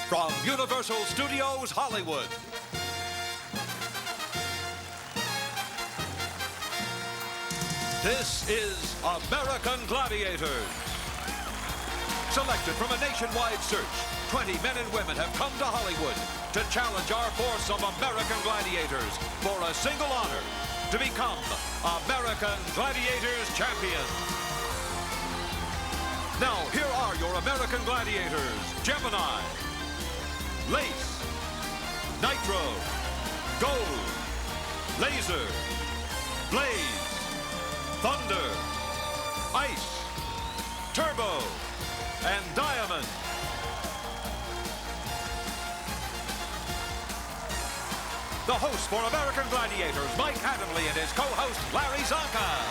from Universal Studios Hollywood. This is American Gladiators. Selected from a nationwide search, 20 men and women have come to Hollywood to challenge our force of American Gladiators for a single honor, to become American Gladiators champions. Now, here are your American Gladiators: Gemini, Lace, Nitro, Gold, Laser, Blaze, Thunder, Ice, Turbo, and Diamond. The host for American Gladiators, Mike Adamle, and his co-host, Larry Zonka.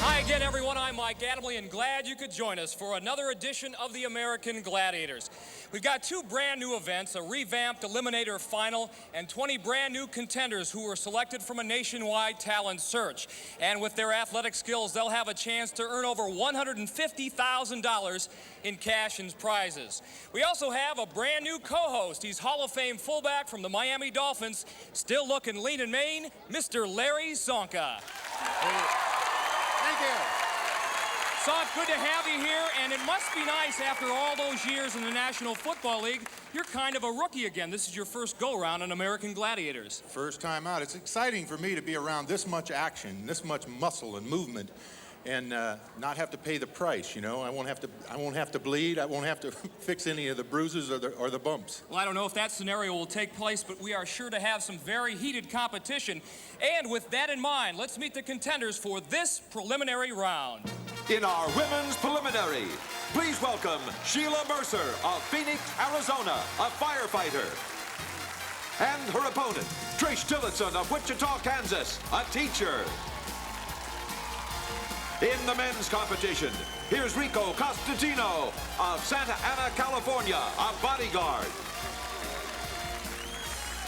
Hi again, everyone. I'm Mike Adamle, and glad you could join us for another edition of the American Gladiators. We've got two brand new events, a revamped Eliminator final, and 20 brand new contenders who were selected from a nationwide talent search. And with their athletic skills, they'll have a chance to earn over $150,000 in cash and prizes. We also have a brand new co-host. He's Hall of Fame fullback from the Miami Dolphins, still looking lean and mean, Mr. Larry Zonka. Thank you. Zonk, good to have you here, and it must be nice after all those years in the National Football League. You're kind of a rookie again. This is your first go-around on American Gladiators. First time out. It's exciting for me to be around this much action, this much muscle and movement, and not have to pay the price. You know, I won't have to bleed. I won't have to fix any of the bruises or the bumps. Well, I don't know if that scenario will take place, but we are sure to have some very heated competition. And with that in mind, let's meet the contenders for this preliminary round. In our women's preliminary, please welcome Sheila Mercer of Phoenix, Arizona, a firefighter. And her opponent, Trish Tillotson of Wichita, Kansas, a teacher. In the men's competition, here's Rico Costantino of Santa Ana, California, a bodyguard.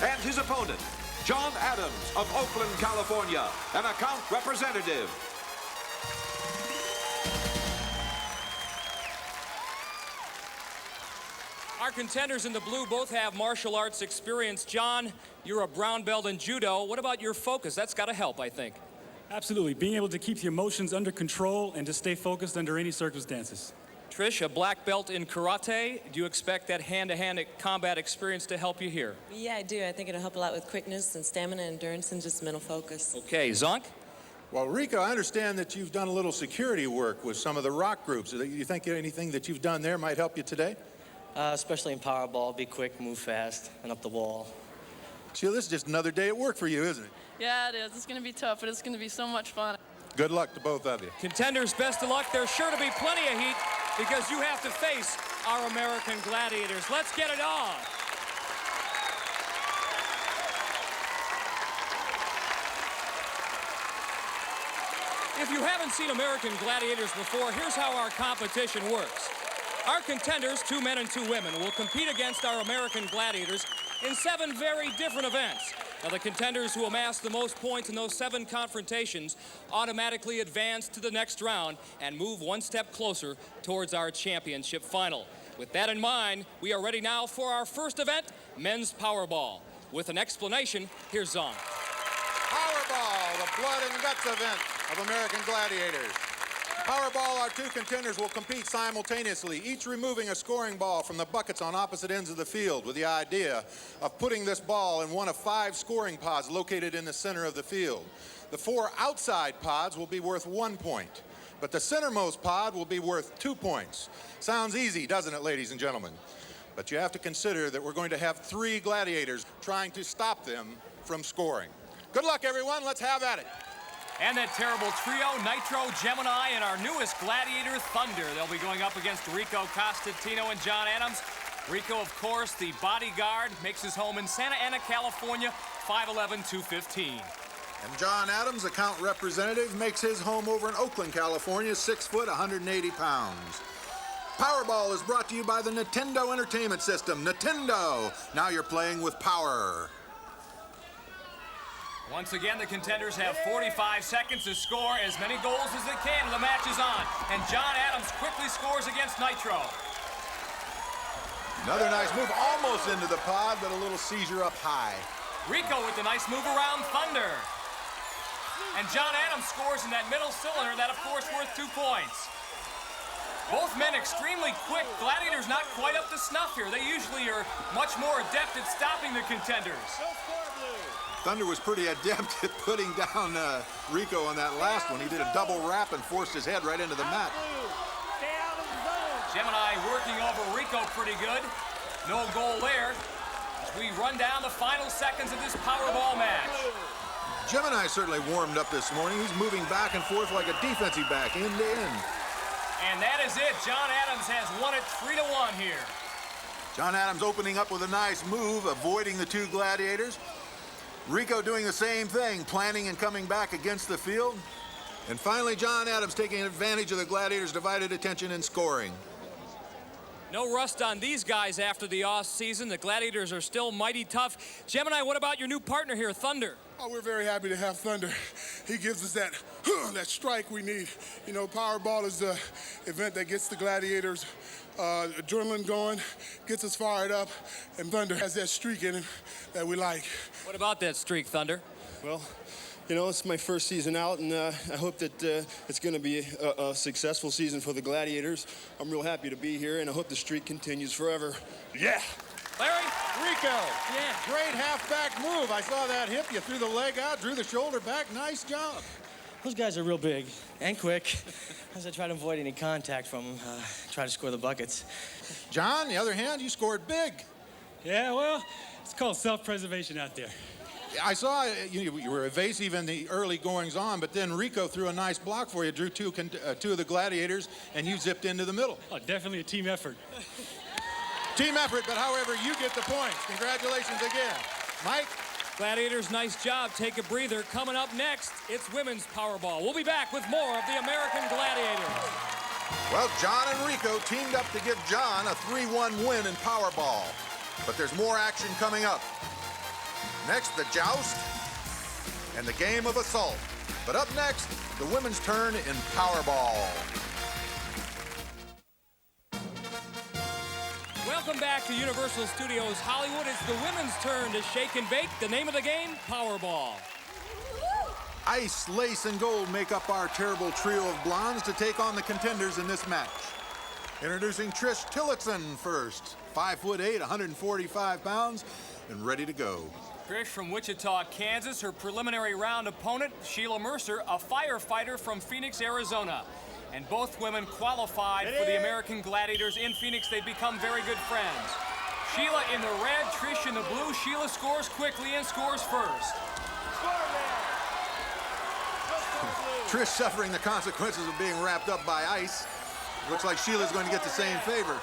And his opponent, John Adams of Oakland, California, an account representative. Our contenders in the blue both have martial arts experience. John, you're a brown belt in judo. What about your focus? That's got to help, I think. Absolutely. Being able to keep the emotions under control and to stay focused under any circumstances. Trish, a black belt in karate. Do you expect that hand-to-hand combat experience to help you here? Yeah, I do. I think it'll help a lot with quickness and stamina, endurance, and just mental focus. Okay, Zonk? Well, Rico, I understand that you've done a little security work with some of the rock groups. Do you think anything that you've done there might help you today? Especially in Powerball, be quick, move fast, and up the wall. Sheila, this is just another day at work for you, isn't it? Yeah, it is. It's going to be tough, but it's going to be so much fun. Good luck to both of you. Contenders, best of luck. There's sure to be plenty of heat because you have to face our American Gladiators. Let's get it on. If you haven't seen American Gladiators before, here's how our competition works. Our contenders, 2 men and 2 women, will compete against our American Gladiators in 7 very different events. Now, the contenders who amass the most points in those 7 confrontations automatically advance to the next round and move 1 step closer towards our championship final. With that in mind, we are ready now for our first event, Men's Powerball. With an explanation, here's Zonk. Powerball, the blood and guts event of American Gladiators. Powerball, our 2 contenders will compete simultaneously, each removing a scoring ball from the buckets on opposite ends of the field with the idea of putting this ball in one of 5 scoring pods located in the center of the field. The 4 outside pods will be worth 1 point, but the centermost pod will be worth 2 points. Sounds easy, doesn't it, ladies and gentlemen? But you have to consider that we're going to have 3 gladiators trying to stop them from scoring. Good luck, everyone. Let's have at it. And that terrible trio, Nitro, Gemini, and our newest Gladiator, Thunder. They'll be going up against Rico Costantino and John Adams. Rico, of course, the bodyguard, makes his home in Santa Ana, California, 5'11", 215. And John Adams, account representative, makes his home over in Oakland, California, 6 foot, 180 pounds. Powerball is brought to you by the Nintendo Entertainment System. Nintendo! Now you're playing with power. Once again, the Contenders have 45 seconds to score as many goals as they can. The match is on, and John Adams quickly scores against Nitro. Another nice move, almost into the pod, but a little seizure up high. Rico with the nice move around Thunder. And John Adams scores in that middle cylinder, that of course worth 2 points. Both men extremely quick. Gladiators not quite up to snuff here. They usually are much more adept at stopping the Contenders. Thunder was pretty adept at putting down Rico on that last one. He did a double wrap and forced his head right into the mat. Gemini working over Rico pretty good. No goal there. As we run down the final seconds of this Powerball match. Gemini certainly warmed up this morning. He's moving back and forth like a defensive back, end to end. And that is it. John Adams has won it 3-1 here. John Adams opening up with a nice move, avoiding the 2 Gladiators. Rico doing the same thing, planning and coming back against the field. And finally, John Adams taking advantage of the Gladiators' divided attention and scoring. No rust on these guys after the off season. The Gladiators are still mighty tough. Gemini, what about your new partner here, Thunder? Oh, we're very happy to have Thunder. He gives us that, that strike we need. You know, Powerball is the event that gets the Gladiators adrenaline going, gets us fired up, and Thunder has that streak in him that we like. What about that streak, Thunder? Well, you know, it's my first season out, and I hope that it's going to be a successful season for the Gladiators. I'm real happy to be here, and I hope the streak continues forever. Yeah! Larry? Rico! Yeah. Great halfback move. I saw that hip. You threw the leg out, drew the shoulder back. Nice job. Those guys are real big and quick. As I try to avoid any contact from them, try to score the buckets. John, on the other hand, you scored big. Yeah, well, it's called self-preservation out there. I saw you were evasive in the early goings-on, but then Rico threw a nice block for you, drew two of the Gladiators, and you zipped into the middle. Oh, definitely a team effort. Team effort, but however, you get the points. Congratulations again. Mike? Gladiators, nice job. Take a breather. Coming up next, it's women's Powerball. We'll be back with more of the American Gladiators. Well, John and Rico teamed up to give John a 3-1 win in Powerball. But there's more action coming up. Next, the Joust and the game of assault. But up next, the women's turn in Powerball. Welcome back to Universal Studios Hollywood. It's the women's turn to shake and bake. The name of the game, Powerball. Ice, Lace, and Gold make up our terrible trio of blondes to take on the Contenders in this match. Introducing Trish Tillotson first. 5'8", 145 pounds, and ready to go. Trish from Wichita, Kansas. Her preliminary round opponent, Sheila Mercer, a firefighter from Phoenix, Arizona. And both women qualified for the American Gladiators in Phoenix. They've become very good friends. Sheila in the red, Trish in the blue. Sheila scores quickly and scores first. Trish suffering the consequences of being wrapped up by ice. Looks like Sheila's going to get the same favor.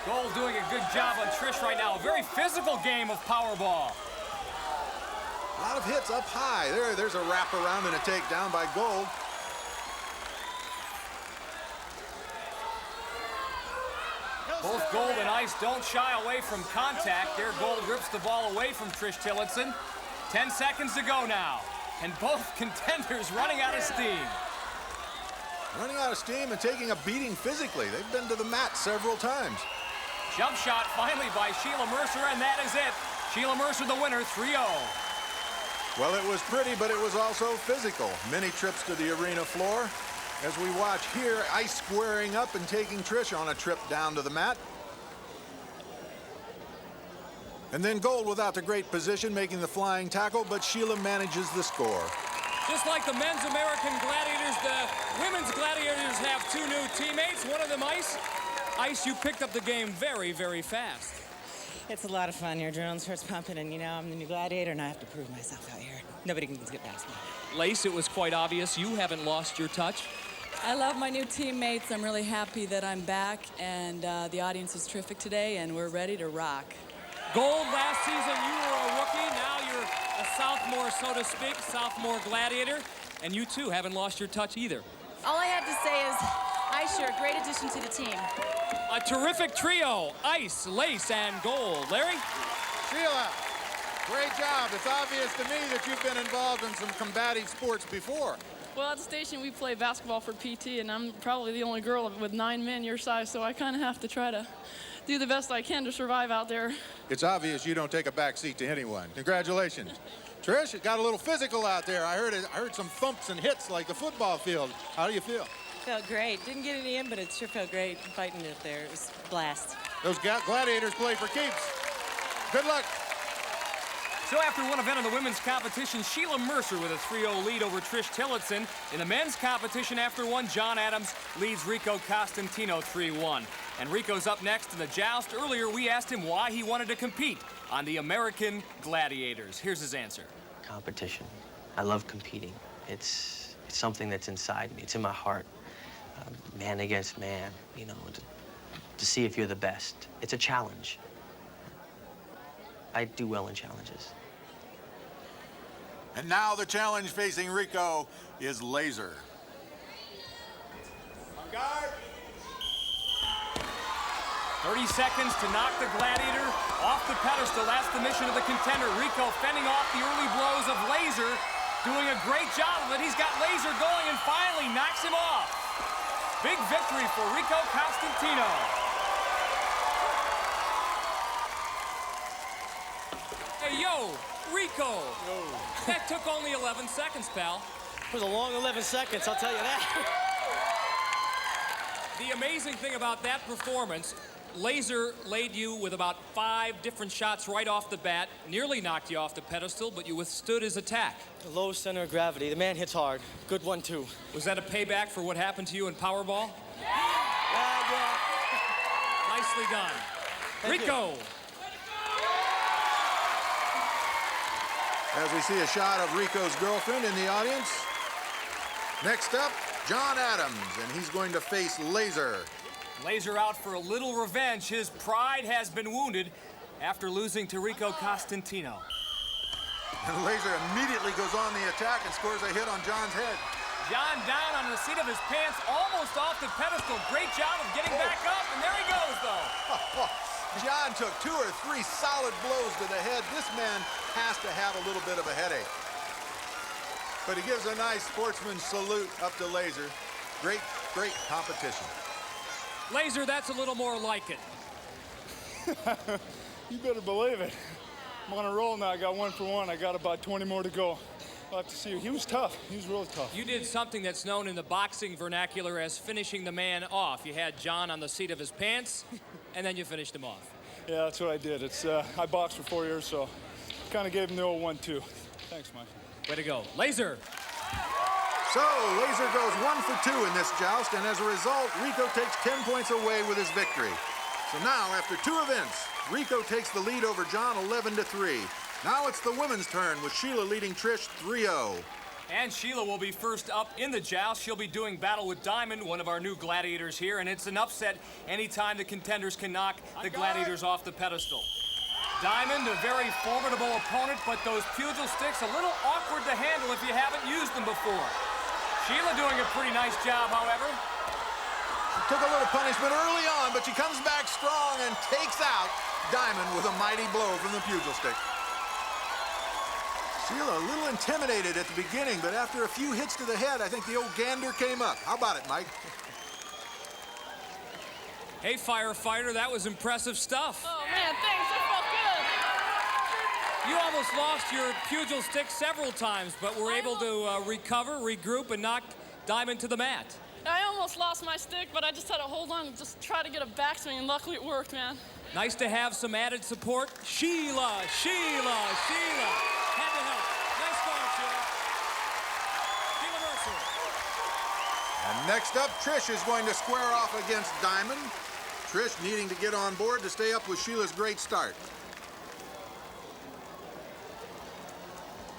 Gold doing a good job on Trish right now. A very physical game of Powerball. A lot of hits up high. There's a wraparound and a takedown by Gold. Both Gold and Ice don't shy away from contact. There, Gold rips the ball away from Trish Tillotson. 10 seconds to go now. And both Contenders running out of steam. Running out of steam and taking a beating physically. They've been to the mat several times. Jump shot finally by Sheila Mercer, and that is it. Sheila Mercer the winner, 3-0. Well, it was pretty, but it was also physical. Many trips to the arena floor. As we watch here, Ice squaring up and taking Trish on a trip down to the mat. And then Gold without the great position, making the flying tackle, but Sheila manages the score. Just like the men's American Gladiators, the women's Gladiators have two new teammates. One of them, Ice. Ice, you picked up the game very, very fast. It's a lot of fun. Your adrenaline starts pumping, and you know, I'm the new Gladiator, and I have to prove myself out here. Nobody can get past me. Lace, it was quite obvious you haven't lost your touch. I love my new teammates. I'm really happy that I'm back, and the audience is terrific today, and we're ready to rock. Gold, last season you were a rookie. Now you're a sophomore, so to speak, sophomore Gladiator, and you too haven't lost your touch either. All I have to say is, Ice, you're a great addition to the team. A terrific trio, Ice, Lace, and Gold. Larry? Sheila. Great job. It's obvious to me that you've been involved in some combative sports before. Well, at the station, we play basketball for PT, and I'm probably the only girl with 9 men your size, so I kind of have to try to do the best I can to survive out there. It's obvious you don't take a back seat to anyone. Congratulations. Trish, it got a little physical out there. I heard some thumps and hits like the football field. How do you feel? Felt great. Didn't get any in, but it sure felt great fighting it there. It was a blast. Those gladiators play for keeps. Good luck. So after one event in the women's competition, Sheila Mercer with a 3-0 lead over Trish Tillotson. In the men's competition after one, John Adams leads Rico Costantino 3-1. And Rico's up next in the Joust. Earlier, we asked him why he wanted to compete on the American Gladiators. Here's his answer. Competition. I love competing. It's something that's inside me. It's in my heart. Man against man, you know, to see if you're the best. It's a challenge. I do well in challenges. And now the challenge facing Rico is laser. On guard. 30 seconds to knock the Gladiator off the pedestal. That's the mission of the Contender. Rico fending off the early blows of Laser, doing a great job of it. He's got Laser going and finally knocks him off. Big victory for Rico Costantino. Hey, yo, Rico. Yo. That took only 11 seconds, pal. It was a long 11 seconds, I'll tell you that. The amazing thing about that performance, Laser laid you with about 5 different shots right off the bat, nearly knocked you off the pedestal, but you withstood his attack. The low center of gravity. The man hits hard. Good one, too. Was that a payback for what happened to you in Powerball? Yeah. Nicely done. Thank Rico. you. As we see a shot of Rico's girlfriend in the audience. Next up, John Adams, and he's going to face Laser. Laser out for a little revenge. His pride has been wounded after losing to Rico Costantino. And Laser immediately goes on the attack and scores a hit on John's head. John down on the seat of his pants, almost off the pedestal. Great job of getting back up, and there he goes, though. John took 2 or 3 solid blows to the head. This man has to have a little bit of a headache. But he gives a nice sportsman salute up to Laser. Great, great competition. Laser, that's a little more like it. You better believe it. I'm on a roll now. I got 1 for 1. I got about 20 more to go. We'll have to see. He was tough. He was really tough. You did something that's known in the boxing vernacular as finishing the man off. You had John on the seat of his pants, and then you finished him off. Yeah, that's what I did. I boxed for 4 years, so kind of gave him the old 1-2. Thanks, Mike. Way to go. Laser. So, Laser goes 1 for 2 in this joust, and as a result, Rico takes 10 points away with his victory. So now, after 2 events, Rico takes the lead over John 11-3. Now it's the women's turn with Sheila leading Trish 3-0. And Sheila will be first up in the joust. She'll be doing battle with Diamond, one of our new gladiators here, and it's an upset anytime the Contenders can knock the Gladiators off the pedestal. Diamond, a very formidable opponent, but those pugil sticks a little awkward to handle if you haven't used them before. Sheila doing a pretty nice job, however. She took a little punishment early on, but she comes back strong and takes out Diamond with a mighty blow from the pugil stick. Sheila a little intimidated at the beginning, but after a few hits to the head, I think the old gander came up. How about it, Mike? Hey, firefighter, that was impressive stuff. Oh, man, thanks. That felt good. You almost lost your pugil stick several times, but were able to recover, regroup, and knock Diamond to the mat. I almost lost my stick, but I just had to hold on and just try to get a backswing, and luckily it worked, man. Nice to have some added support. Sheila. Had to help. Nice start, Sheila. Sheila Mercer. And next up, Trish is going to square off against Diamond. Trish needing to get on board to stay up with Sheila's great start.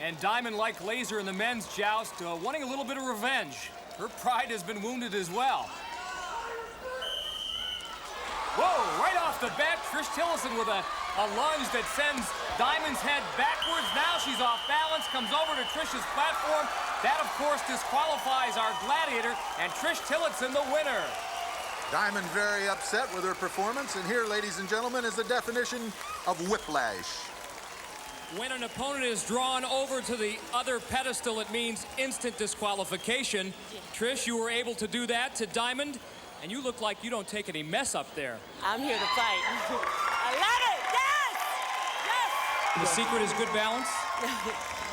And Diamond, like Laser in the men's joust, wanting a little bit of revenge. Her pride has been wounded as well. Whoa, right off the bat, Trish Tillotson with a lunge that sends Diamond's head backwards. Now she's off balance, comes over to Trish's platform. That, of course, disqualifies our Gladiator, and Trish Tillotson the winner. Diamond very upset with her performance, and here, ladies and gentlemen, is the definition of whiplash. When an opponent is drawn over to the other pedestal, it means instant disqualification. Trish, you were able to do that to Diamond, and you look like you don't take any mess up there. I'm here to fight. I love it! Yes! The secret is good balance?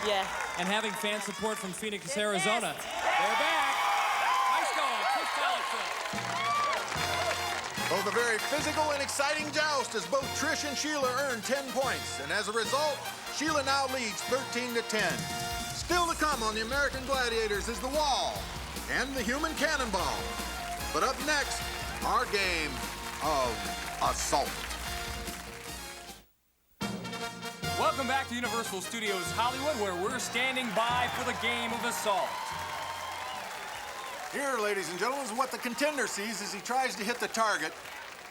Yeah. And having fan support from Phoenix, Arizona. They're back. Nice going, Trish Tillotson. Both a very physical and exciting joust as both Trish and Sheila earn 10 points. And as a result, Sheila now leads 13-10. Still to come on the American Gladiators is the wall and the human cannonball. But up next, our game of assault. Welcome back to Universal Studios Hollywood, where we're standing by for the game of assault. Here, ladies and gentlemen, is what the contender sees as he tries to hit the target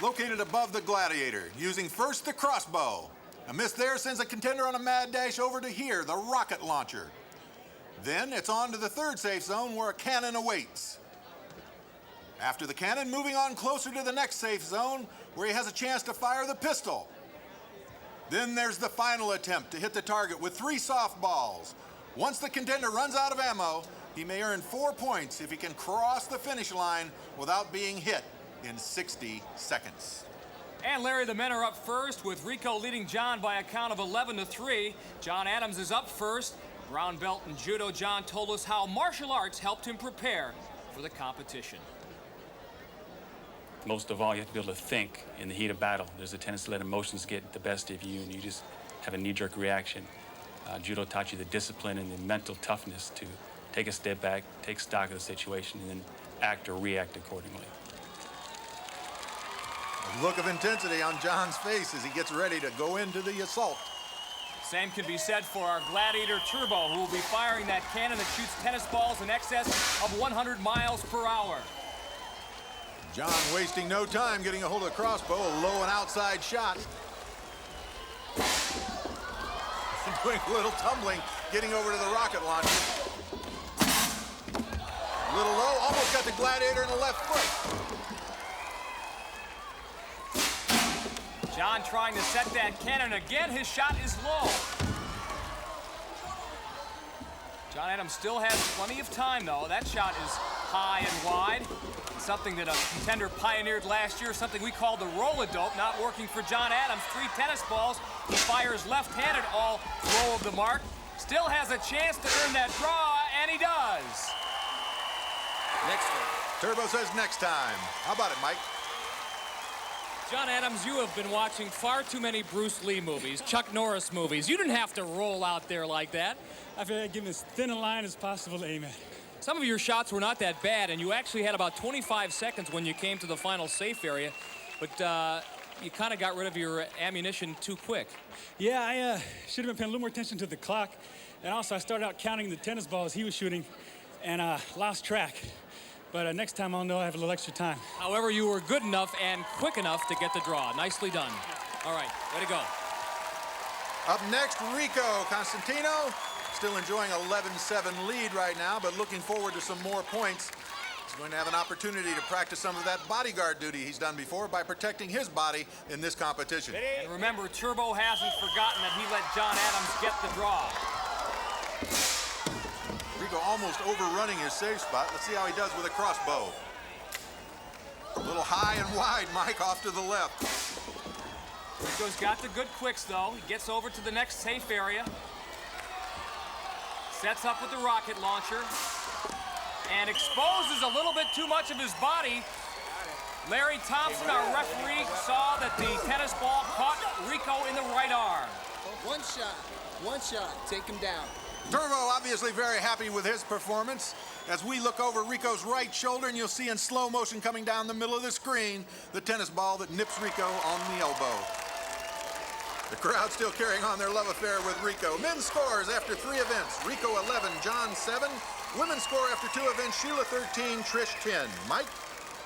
located above the gladiator, using first the crossbow. A miss there sends a contender on a mad dash over to here, the rocket launcher. Then it's on to the third safe zone where a cannon awaits. After the cannon, moving on closer to the next safe zone where he has a chance to fire the pistol. Then there's the final attempt to hit the target with 3 softballs. Once the contender runs out of ammo, he may earn 4 points if he can cross the finish line without being hit in 60 seconds. And Larry, the men are up first, with Rico leading John by a count of 11-3. John Adams is up first. Brown belt in judo, John told us how martial arts helped him prepare for the competition. Most of all, you have to be able to think in the heat of battle. There's a tendency to let emotions get the best of you, and you just have a knee-jerk reaction. Judo taught you the discipline and the mental toughness to take a step back, take stock of the situation, and then act or react accordingly. A look of intensity on John's face as he gets ready to go into the assault. Same can be said for our Gladiator Turbo, who will be firing that cannon that shoots tennis balls in excess of 100 miles per hour. John wasting no time getting a hold of the crossbow, a low and outside shot. Doing a little tumbling, getting over to the rocket launcher. A little low, almost got the gladiator in the left foot. John trying to set that cannon again. His shot is low. John Adams still has plenty of time, though. That shot is high and wide. Something that a contender pioneered last year, something we call the roll-a-dope, not working for John Adams. 3 tennis balls. He fires left-handed all low of the mark. Still has a chance to earn that draw, and he does. Next time. Turbo says next time. How about it, Mike? John Adams, you have been watching far too many Bruce Lee movies, Chuck Norris movies. You didn't have to roll out there like that. I feel like give him as thin a line as possible to aim at. Some of your shots were not that bad, and you actually had about 25 seconds when you came to the final safe area, but you kind of got rid of your ammunition too quick. Yeah, I should have been paying a little more attention to the clock, and also I started out counting the tennis balls he was shooting and lost track. But next time I'll know I have a little extra time. However, you were good enough and quick enough to get the draw. Nicely done. All right, way to go. Up next, Rico Costantino. Still enjoying a 11-7 lead right now, but looking forward to some more points. He's going to have an opportunity to practice some of that bodyguard duty he's done before by protecting his body in this competition. And remember, Turbo hasn't forgotten that he let John Adams get the draw. Rico almost overrunning his safe spot. Let's see how he does with a crossbow. A little high and wide, Mike, off to the left. Rico's got the good quicks, though. He gets over to the next safe area. Sets up with the rocket launcher. And exposes a little bit too much of his body. Larry Thompson, our referee, saw that the tennis ball caught Rico in the right arm. One shot, take him down. Turbo obviously very happy with his performance. As we look over Rico's right shoulder, and you'll see in slow motion coming down the middle of the screen, the tennis ball that nips Rico on the elbow. The crowd still carrying on their love affair with Rico. Men's scores after 3 events. Rico 11, John 7. Women's score after 2 events. Sheila 13, Trish 10. Mike?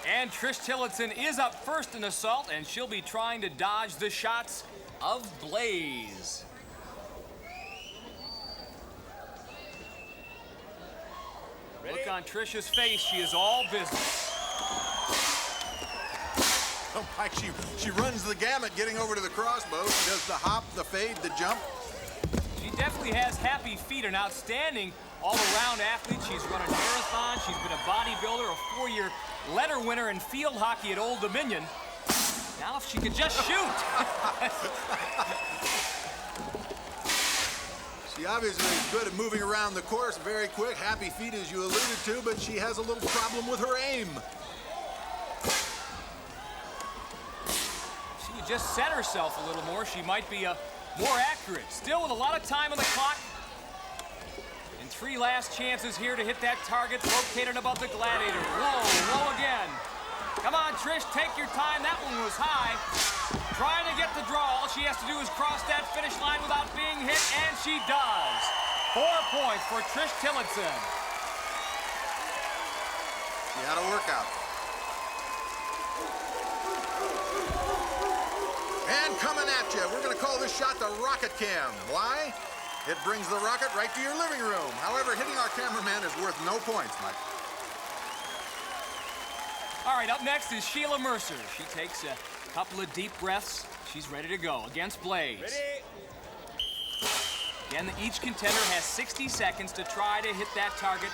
And Trish Tillotson is up first in assault, and she'll be trying to dodge the shots of Blaze. Look on Trish's face. She is all business. Oh, Mike, she runs the gamut getting over to the crossbow. She does the hop, the fade, the jump. She definitely has happy feet, an outstanding all-around athlete. She's run a marathon. She's been a bodybuilder, a 4-year letter winner in field hockey at Old Dominion. Now if she could just shoot. She obviously is good at moving around the course, very quick, happy feet as you alluded to, but she has a little problem with her aim. She would just set herself a little more. She might be more accurate. Still with a lot of time on the clock. And 3 last chances here to hit that target located above the Gladiator. Low again. Come on, Trish, take your time. That one was high. Trying to get the draw. All she has to do is cross that finish line without being hit, and she does. 4 points for Trish Tillotson. She had a workout. And coming at you, we're going to call this shot the Rocket Cam. Why? It brings the rocket right to your living room. However, hitting our cameraman is worth no points, Mike. All right, up next is Sheila Mercer. She takes a couple of deep breaths. She's ready to go against Blaze. Ready? Again, each contender has 60 seconds to try to hit that target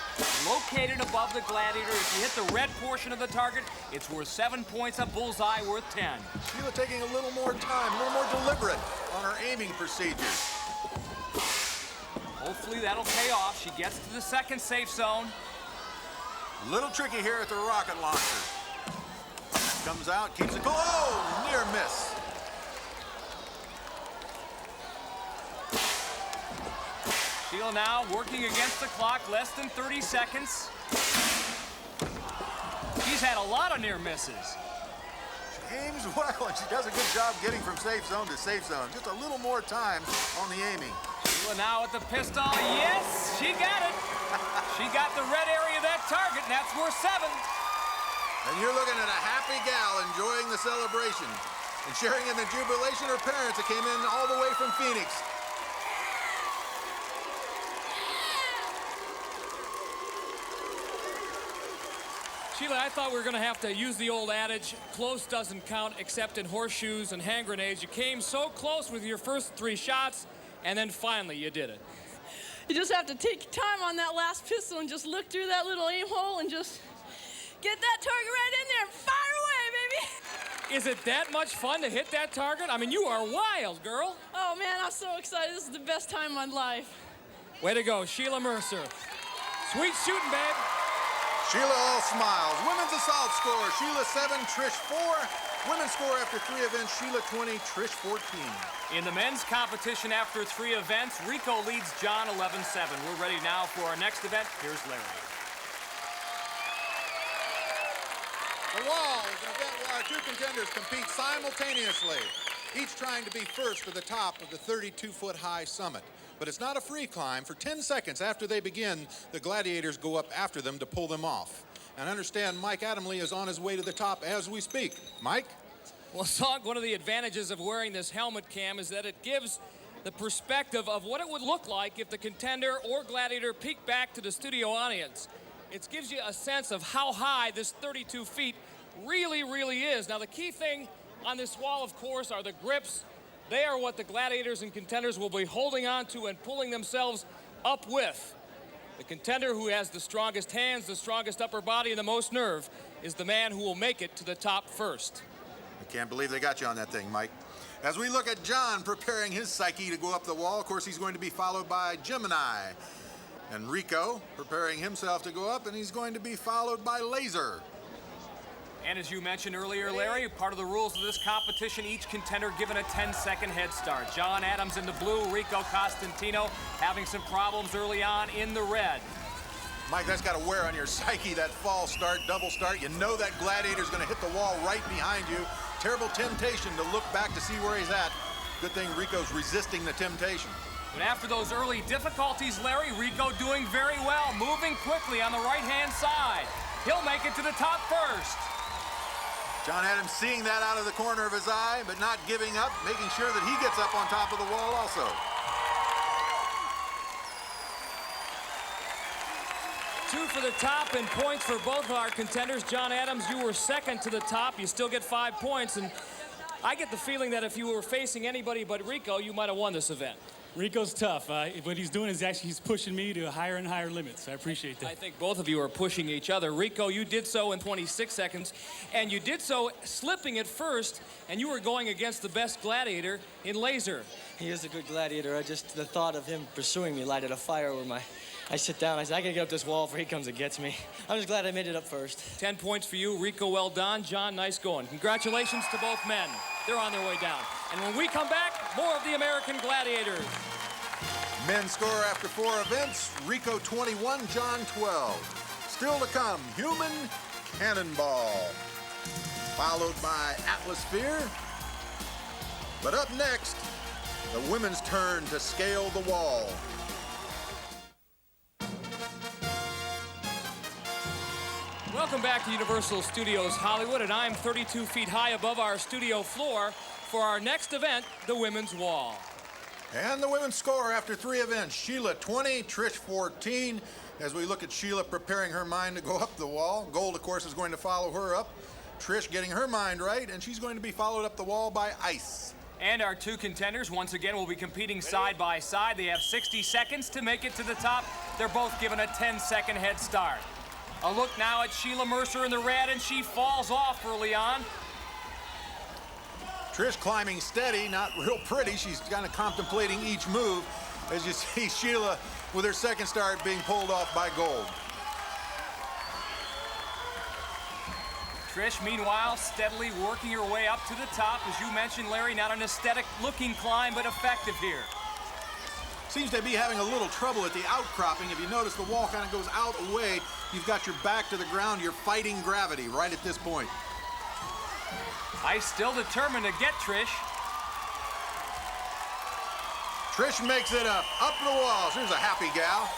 located above the Gladiator. If you hit the red portion of the target, it's worth 7 points, a bullseye worth 10. Sheila taking a little more time, a little more deliberate on her aiming procedures. Hopefully that'll pay off. She gets to the second safe zone. Little tricky here at the rocket launcher. Comes out, keeps it going. Oh, near miss. Sheila now working against the clock, less than 30 seconds. She's had a lot of near misses. She aims well, and she does a good job getting from safe zone to safe zone. Just a little more time on the aiming. Sheila now at the pistol. Yes, she got it. She got the red area of that target, and that's worth 7. And you're looking at a happy gal enjoying the celebration. And sharing in the jubilation, her parents that came in all the way from Phoenix. Sheila, I thought we were going to have to use the old adage, close doesn't count except in horseshoes and hand grenades. You came so close with your first 3 shots, and then finally you did it. You just have to take time on that last pistol and just look through that little aim hole and just get that target right in there and fire away, baby. Is it that much fun to hit that target? I mean, you are wild, girl. Oh, man, I'm so excited. This is the best time of my life. Way to go, Sheila Mercer. Sweet shooting, babe. Sheila all smiles. Women's assault score, Sheila 7, Trish 4. Women's score after 3 events, Sheila 20, Trish 14. In the men's competition after 3 events, Rico leads John 11-7. We're ready now for our next event. Here's Larry. The wall is an event where our 2 contenders compete simultaneously, each trying to be first to the top of the 32-foot-high summit. But it's not a free climb. For 10 seconds after they begin, the Gladiators go up after them to pull them off. And understand Mike Adamley is on his way to the top as we speak. Mike? Well, Sog, one of the advantages of wearing this helmet cam is that it gives the perspective of what it would look like if the contender or Gladiator peeked back to the studio audience. It gives you a sense of how high this 32 feet really is. Now, the key thing on this wall, of course, are the grips. They are what the Gladiators and contenders will be holding on to and pulling themselves up with. The contender who has the strongest hands, the strongest upper body, and the most nerve is the man who will make it to the top first. I can't believe they got you on that thing, Mike. As we look at John preparing his psyche to go up the wall, of course, he's going to be followed by Gemini. And Rico preparing himself to go up, and he's going to be followed by Laser. And as you mentioned earlier, Larry, part of the rules of this competition, each contender given a 10-second head start. John Adams in the blue, Rico Costantino having some problems early on in the red. Mike, that's got to wear on your psyche, that false start, double start. You know that Gladiator's going to hit the wall right behind you. Terrible temptation to look back to see where he's at. Good thing Rico's resisting the temptation. But after those early difficulties, Larry, Rico doing very well, moving quickly on the right-hand side. He'll make it to the top first. John Adams seeing that out of the corner of his eye, but not giving up, making sure that he gets up on top of the wall also. Two for the top and points for both of our contenders. John Adams, you were second to the top. You still get 5 points, and I get the feeling that if you were facing anybody but Rico, you might have won this event. Rico's tough. What he's doing is actually he's pushing me to higher and higher limits. I appreciate that. I think both of you are pushing each other. Rico, you did so in 26 seconds, and you did so slipping at first, and you were going against the best gladiator in laser. He is a good gladiator. The thought of him pursuing me lighted a fire where I sit down. I said, I gotta get up this wall before he comes and gets me. I'm just glad I made it up first. 10 points for you. Rico, well done. John, nice going. Congratulations to both men. They're on their way down. And when we come back, more of the American Gladiators. Men's score after 4 events, Rico 21, John 12. Still to come, human Cannonball, followed by Atlasphere. But up next, the women's turn to scale the wall. Welcome back to Universal Studios Hollywood, and I'm 32 feet high above our studio floor for our next event, the Women's Wall. And the women's score after 3 events, Sheila 20, Trish 14. As we look at Sheila preparing her mind to go up the wall. Gold, of course, is going to follow her up. Trish getting her mind right, and she's going to be followed up the wall by Ice. And our 2 contenders, once again, will be competing side by side. They have 60 seconds to make it to the top. They're both given a 10-second head start. A look now at Sheila Mercer in the red, and she falls off early on. Trish climbing steady, not real pretty. She's kind of contemplating each move as you see Sheila with her second start being pulled off by Gold. Trish, meanwhile, steadily working her way up to the top. As you mentioned, Larry, not an aesthetic-looking climb, but effective here. Seems to be having a little trouble at the outcropping. If you notice, the wall kind of goes out away. You've got your back to the ground. You're fighting gravity right at this point. Ice still determined to get Trish. Trish makes it up the wall. She's a happy gal.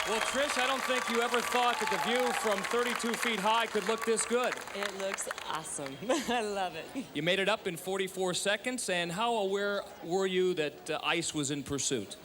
Well, Trish, I don't think you ever thought that the view from 32 feet high could look this good. It looks awesome. I love it. You made it up in 44 seconds, and how aware were you that Ice was in pursuit?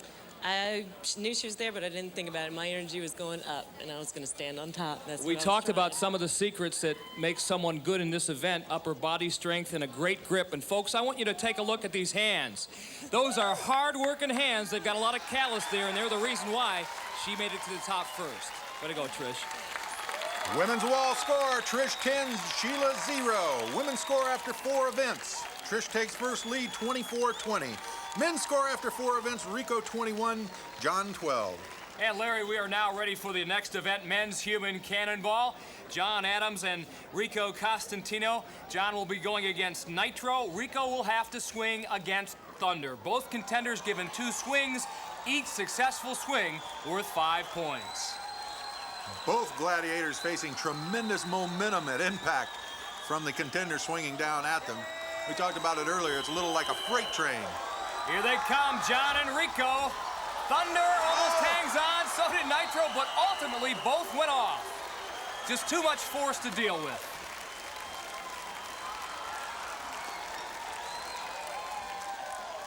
I knew she was there, but I didn't think about it. My energy was going up, and I was going to stand on top. That's We what I was talked about trying. some of the secrets that make someone good in this event, upper body strength and a great grip. And folks, I want you to take a look at these hands. Those are hard-working hands. They've got a lot of callus there, and they're the reason why she made it to the top first. Way to go, Trish. Women's wall score, Trish 10, Sheila 0. Women's score after 4 events. Trish takes first lead, 24-20. Men's score after 4 events, Rico 21, John 12. And Larry, we are now ready for the next event, men's human cannonball. John Adams and Rico Costantino. John will be going against Nitro. Rico will have to swing against Thunder. Both contenders given 2 swings, each successful swing worth 5 points. Both gladiators facing tremendous momentum at impact from the contender swinging down at them. We talked about it earlier. It's a little like a freight train. Here they come, John and Rico. Thunder almost hangs on, so did Nitro, but ultimately both went off. Just too much force to deal with.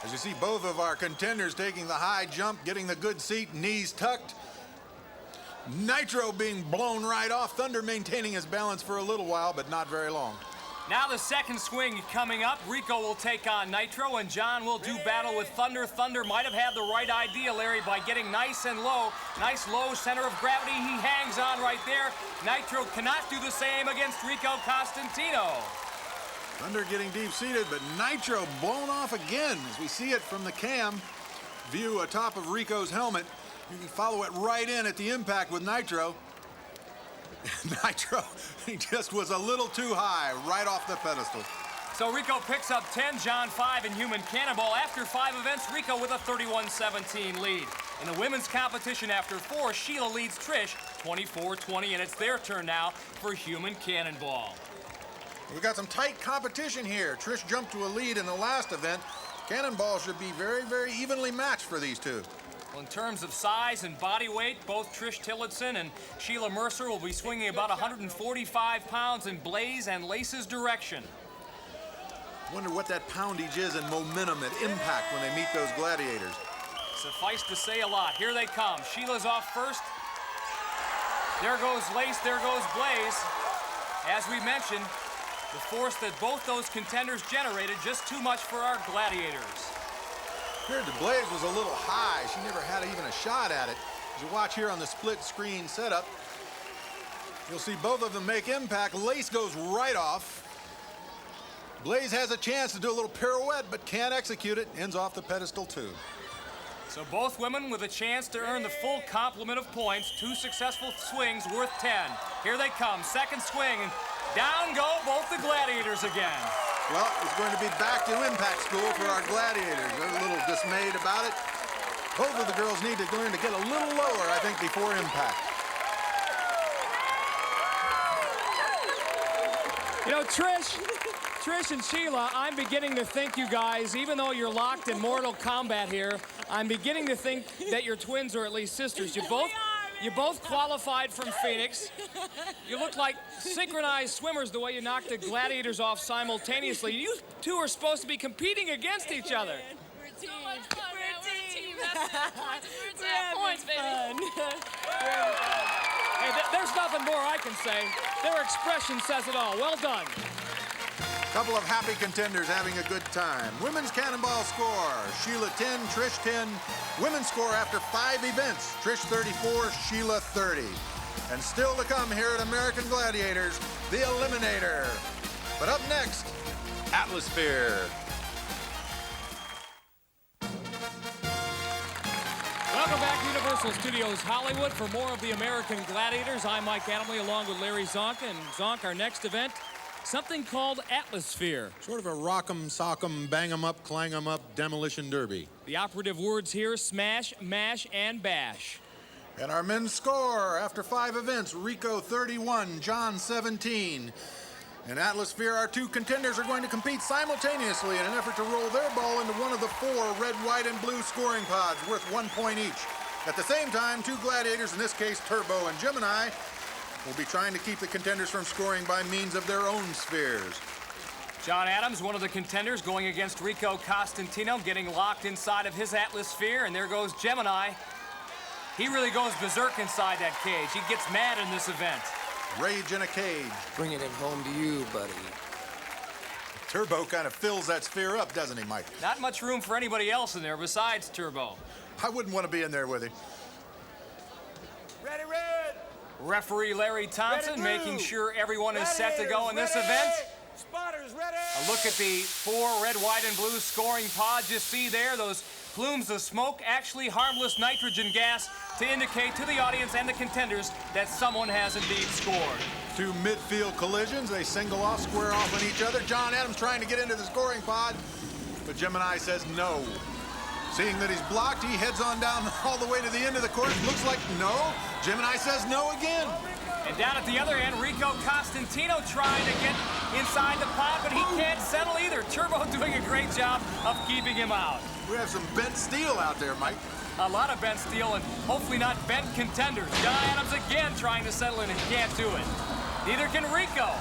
As you see, both of our contenders taking the high jump, getting the good seat, knees tucked. Nitro being blown right off. Thunder maintaining his balance for a little while, but not very long. Now the second swing coming up. Rico will take on Nitro, and John will do battle with Thunder. Thunder might have had the right idea, Larry, by getting nice and low. Nice low center of gravity. He hangs on right there. Nitro cannot do the same against Rico Costantino. Thunder getting deep-seated, but Nitro blown off again. As we see it from the cam view atop of Rico's helmet, you can follow it right in at the impact with Nitro. Nitro, he just was a little too high right off the pedestal. So Rico picks up 10, John 5 in human cannonball. After 5 events, Rico with a 31-17 lead. In the women's competition after 4, Sheila leads Trish 24-20, and it's their turn now for human cannonball. We've got some tight competition here. Trish jumped to a lead in the last event. Cannonball should be very, very evenly matched for these two. Well, in terms of size and body weight, both Trish Tillotson and Sheila Mercer will be swinging about 145 pounds in Blaze and Lace's direction. Wonder what that poundage is and momentum at impact when they meet those gladiators. Suffice to say a lot. Here they come. Sheila's off first. There goes Lace, there goes Blaze. As we mentioned, The force that both those contenders generated just too much for our Gladiators. Appeared the Blaze was a little high. She never had even a shot at it. As you watch here on the split screen setup, you'll see both of them make impact. Lace goes right off. Blaze has a chance to do a little pirouette, but can't execute it. Ends off the pedestal too. So both women with a chance to earn the full complement of points. 2 successful swings worth 10. Here they come, second swing, and down go both the Gladiators again. Well, it's going to be back to impact school for our Gladiators. They're a little dismayed about it. Both of the girls need to learn to get a little lower, I think, before impact. You know, Trish and Sheila, I'm beginning to think you guys, even though you're locked in mortal combat here, I'm beginning to think that you're twins or at least sisters. You both qualified from Phoenix. You look like synchronized swimmers the way you knocked the Gladiators off simultaneously. You two are supposed to be competing against each other. We're a team. We're a team. That's points, baby. Hey, there's nothing more I can say. Their expression says it all. Well done. Couple of happy contenders having a good time. Women's Cannonball score, Sheila 10, Trish 10. Women's score after 5 events, Trish 34, Sheila 30. And still to come here at American Gladiators, the Eliminator. But up next, Atlasphere. Welcome back to Universal Studios Hollywood for more of the American Gladiators. I'm Mike Adamley along with Larry Zonka. And Zonk, our next event, something called Atlasphere. Sort of a rock'em, sock'em, bang'em up, clang'em up demolition derby. The operative words here, smash, mash, and bash. And our men's score after 5 events, Rico 31, John 17. In Atlasphere, our 2 contenders are going to compete simultaneously in an effort to roll their ball into one of the 4 red, white, and blue scoring pods worth 1 point each. At the same time, 2 gladiators, in this case Turbo and Gemini, will be trying to keep the contenders from scoring by means of their own spheres. John Adams, one of the contenders, going against Rico Costantino, getting locked inside of his Atlasphere, and there goes Gemini. He really goes berserk inside that cage. He gets mad in this event. Rage in a cage. Bringing it home to you, buddy. Turbo kind of fills that sphere up, doesn't he, Mike? Not much room for anybody else in there besides Turbo. I wouldn't want to be in there with him. Ready, red! Referee Larry Thompson making sure everyone is set to go in this event. Spotters ready! A look at the 4 red, white, and blue scoring pods you see there. Those plumes of smoke, actually harmless nitrogen gas to indicate to the audience and the contenders that someone has indeed scored. 2 midfield collisions. They single off, square off on each other. John Adams trying to get into the scoring pod, but Gemini says no. Seeing that he's blocked, he heads on down all the way to the end of the court. Looks like no. Gemini says no again. And down at the other end, Rico Costantino trying to get inside the pod, but he can't settle either. Turbo doing a great job of keeping him out. We have some bent steel out there, Mike. A lot of bent steel and hopefully not bent contenders. John Adams again trying to settle in and can't do it. Neither can Rico.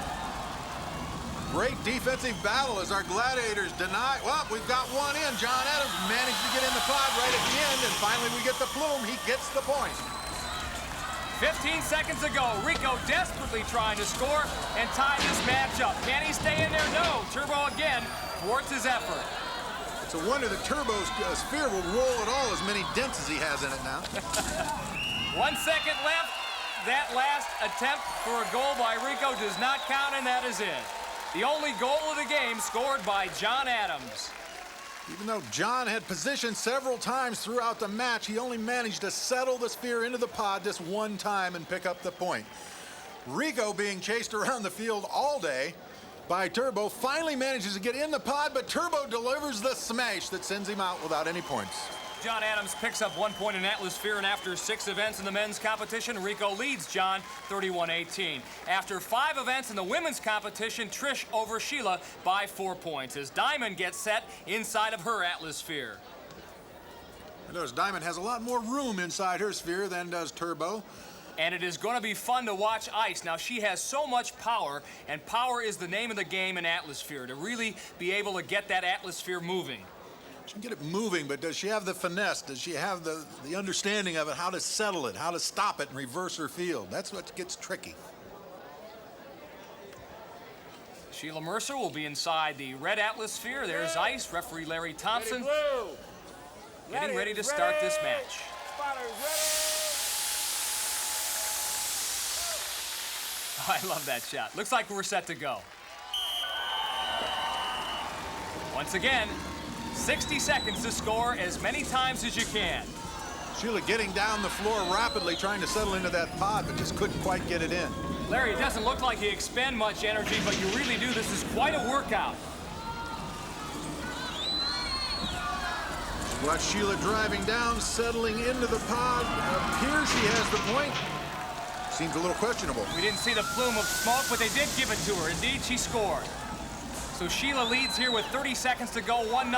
Great defensive battle as our Gladiators deny. Well, we've got one in. John Adams managed to get in the pod right at the end, and finally we get the plume. He gets the point. 15 seconds ago, Rico desperately trying to score and tie this match up. Can he stay in there? No. Turbo again thwarts his effort. It's a wonder that Turbo's sphere will roll at all, as many dents as he has in it now. 1 second left. That last attempt for a goal by Rico does not count, and that is it. The only goal of the game scored by John Adams. Even though John had positioned several times throughout the match, he only managed to settle the sphere into the pod this one time and pick up the point. Rico, being chased around the field all day by Turbo, finally manages to get in the pod, but Turbo delivers the smash that sends him out without any points. John Adams picks up 1 point in Atlasphere, and after 6 events in the men's competition, Rico leads John 31-18. After 5 events in the women's competition, Trish over Sheila by 4 points as Diamond gets set inside of her Atlasphere. Notice Diamond has a lot more room inside her sphere than does Turbo. And it is going to be fun to watch Ice. Now, she has so much power, and power is the name of the game in Atlasphere, to really be able to get that Atlasphere moving. She can get it moving, but does she have the finesse? Does she have the understanding of it, how to settle it, how to stop it and reverse her field? That's what gets tricky. Sheila Mercer will be inside the red Atlasphere. There's Ice, referee Larry Thompson. Getting ready to start this match. I love that shot. Looks like we're set to go. Once again, 60 seconds to score as many times as you can. Sheila getting down the floor rapidly, trying to settle into that pod, but just couldn't quite get it in. Larry, it doesn't look like you expend much energy, but you really do. This is quite a workout. Watch Sheila driving down, settling into the pod. Appears she has the point. Seems a little questionable. We didn't see the plume of smoke, but they did give it to her. Indeed, she scored. So Sheila leads here with 30 seconds to go, 1-0.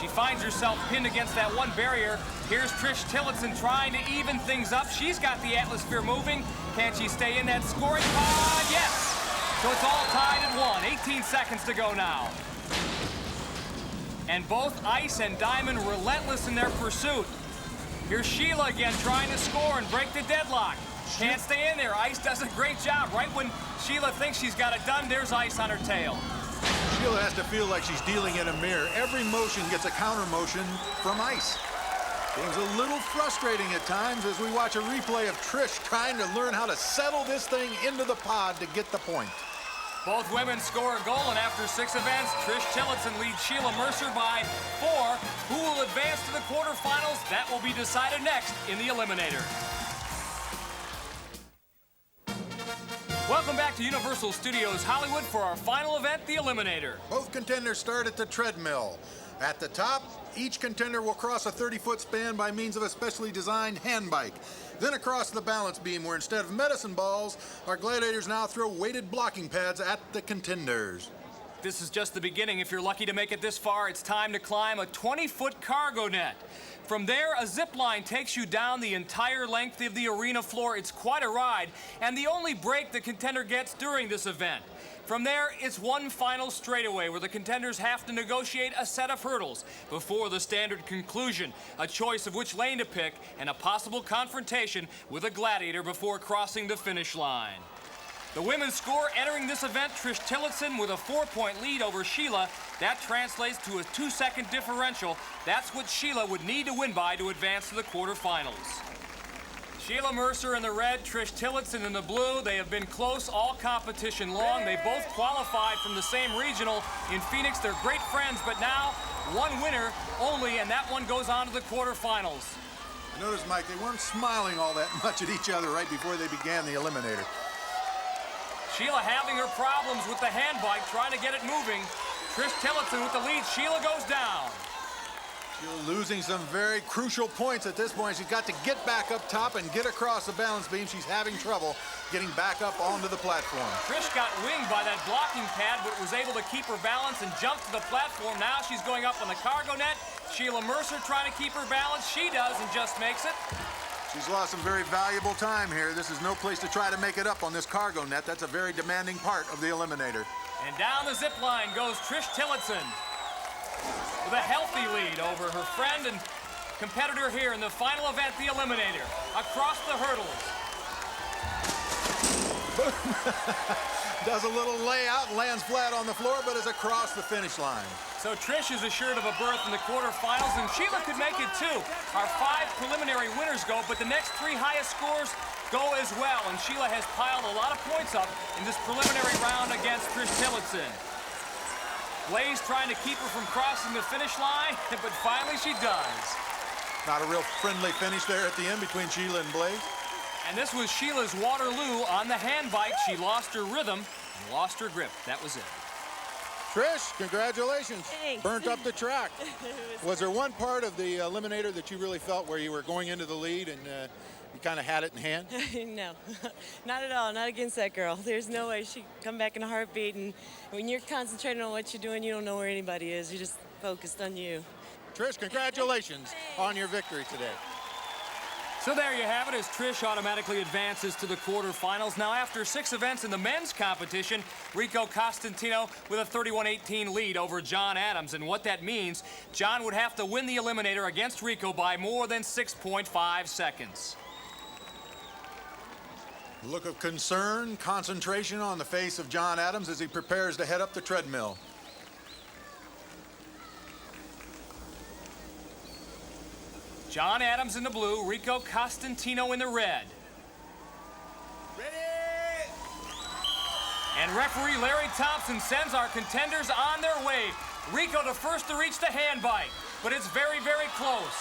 She finds herself pinned against that one barrier. Here's Trish Tillotson trying to even things up. She's got the Atlasphere moving. Can she stay in that scoring pod? Yes! So it's all tied at 1. 18 seconds to go now. And both Ice and Diamond relentless in their pursuit. Here's Sheila again trying to score and break the deadlock. Can't stay in there. Ice does a great job. Right when Sheila thinks she's got it done, there's Ice on her tail. Sheila has to feel like she's dealing in a mirror. Every motion gets a counter motion from Ice. Seems a little frustrating at times as we watch a replay of Trish trying to learn how to settle this thing into the pod to get the point. Both women score a goal, and after 6 events, Trish Tillotson leads Sheila Mercer by 4. Who will advance to the quarterfinals? That will be decided next in the Eliminator. Welcome back to Universal Studios Hollywood for our final event, the Eliminator. Both contenders start at the treadmill. At the top, each contender will cross a 30-foot span by means of a specially designed hand bike. Then across the balance beam, where instead of medicine balls, our gladiators now throw weighted blocking pads at the contenders. This is just the beginning. If you're lucky to make it this far, it's time to climb a 20-foot cargo net. From there, a zip line takes you down the entire length of the arena floor. It's quite a ride, and the only break the contender gets during this event. From there, it's one final straightaway where the contenders have to negotiate a set of hurdles before the standard conclusion, a choice of which lane to pick, and a possible confrontation with a gladiator before crossing the finish line. The women's score entering this event, Trish Tillotson with a 4-point lead over Sheila. That translates to a 2-second differential. That's what Sheila would need to win by to advance to the quarterfinals. Sheila Mercer in the red, Trish Tillotson in the blue. They have been close all competition long. They both qualified from the same regional in Phoenix. They're great friends, but now one winner only, and that one goes on to the quarterfinals. Notice, Mike, they weren't smiling all that much at each other right before they began the Eliminator. Sheila having her problems with the hand bike, trying to get it moving. Trish Tillotson with the lead. Sheila goes down. Sheila losing some very crucial points at this point. She's got to get back up top and get across the balance beam. She's having trouble getting back up onto the platform. Trish got winged by that blocking pad, but was able to keep her balance and jump to the platform. Now she's going up on the cargo net. Sheila Mercer trying to keep her balance. She does and just makes it. She's lost some very valuable time here. This is no place to try to make it up on this cargo net. That's a very demanding part of the Eliminator. And down the zip line goes Trish Tillotson with a healthy lead over her friend and competitor here in the final event, the Eliminator. Across the hurdles. Does a little layout, lands flat on the floor, but is across the finish line. So Trish is assured of a berth in the quarterfinals, and Sheila could make it too. Our 5 preliminary winners go, but the next 3 highest scores go as well, and Sheila has piled a lot of points up in this preliminary round against Trish Tillotson. Blaze trying to keep her from crossing the finish line, but finally she does. Not a real friendly finish there at the end between Sheila and Blaze. And this was Sheila's Waterloo on the hand bike. She lost her rhythm and lost her grip. That was it. Trish, congratulations. Thanks. Burnt up the track. Was there one part of the Eliminator that you really felt where you were going into the lead and you kind of had it in hand? No, not at all. Not against that girl. There's no way she'd come back in a heartbeat. And when you're concentrating on what you're doing, you don't know where anybody is. You're just focused on you. Trish, congratulations on your victory today. So there you have it, as Trish automatically advances to the quarterfinals. Now, after 6 events in the men's competition, Rico Costantino with a 31-18 lead over John Adams. And what that means, John would have to win the Eliminator against Rico by more than 6.5 seconds. A look of concern, concentration on the face of John Adams as he prepares to head up the treadmill. John Adams in the blue, Rico Costantino in the red. Ready! And referee Larry Thompson sends our contenders on their way. Rico the first to reach the hand bite, but it's very, very close.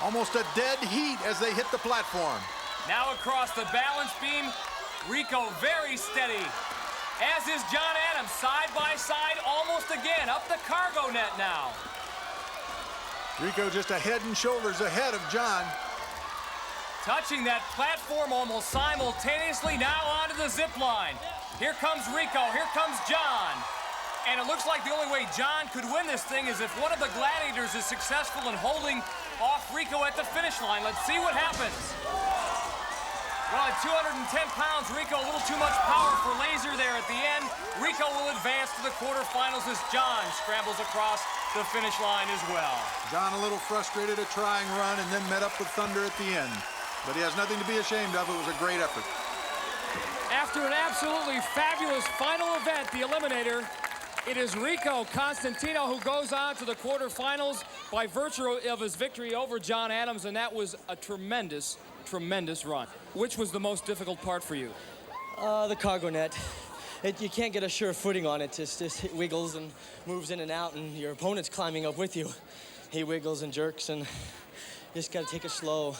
Almost a dead heat as they hit the platform. Now across the balance beam, Rico very steady, as is John Adams, side by side, almost again, up the cargo net now. Rico just a head and shoulders ahead of John. Touching that platform almost simultaneously, now onto the zip line. Here comes Rico, here comes John. And it looks like the only way John could win this thing is if one of the Gladiators is successful in holding off Rico at the finish line. Let's see what happens. Well, at 210 pounds, Rico a little too much power for Laser there at the end. Rico will advance to the quarterfinals as John scrambles across the finish line as well. John a little frustrated, a trying run, and then met up with Thunder at the end. But he has nothing to be ashamed of. It was a great effort. After an absolutely fabulous final event, the Eliminator, it is Rico Costantino who goes on to the quarterfinals by virtue of his victory over John Adams, and that was a tremendous, tremendous run. Which was the most difficult part for you? The cargo net. You can't get a sure footing on it. It wiggles and moves in and out, and your opponent's climbing up with you. He wiggles and jerks, and you just got to take it slow.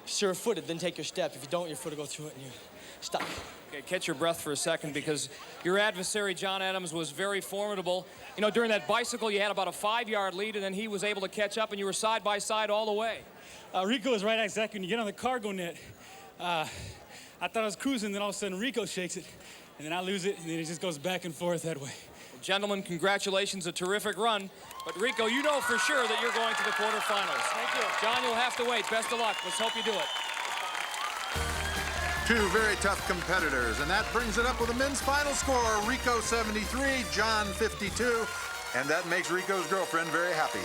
Sure-footed, then take your step. If you don't, your foot will go through it, and you're stuck. Okay, catch your breath for a second, because your adversary, John Adams, was very formidable. You know, during that bicycle, you had about a 5-yard lead, and then he was able to catch up, and you were side by side all the way. Rico is right, exactly. When you get on the cargo net, I thought I was cruising, then all of a sudden Rico shakes it, and then I lose it, and then it just goes back and forth that way. Well, gentlemen, congratulations, a terrific run. But Rico, you know for sure that you're going to the quarterfinals. Thank you. John, you'll have to wait. Best of luck. Let's hope you do it. Two very tough competitors, and that brings it up with a men's final score. Rico 73, John 52, and that makes Rico's girlfriend very happy.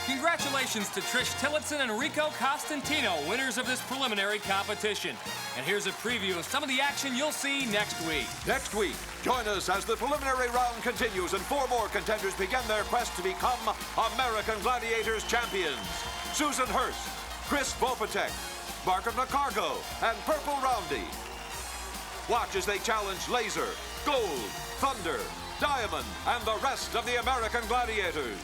Congratulations to Trish Tillotson and Rico Costantino, winners of this preliminary competition. And here's a preview of some of the action you'll see next week. Next week, join us as the preliminary round continues and 4 more contenders begin their quest to become American Gladiators champions. Susan Hurst, Chris Vopatek, Mark of Nacargo, and Purple Roundy. Watch as they challenge Laser, Gold, Thunder, Diamond, and the rest of the American Gladiators.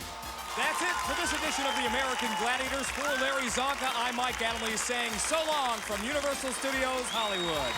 That's it for this edition of the American Gladiators. For Larry Zonka, I'm Mike Adamle saying so long from Universal Studios Hollywood.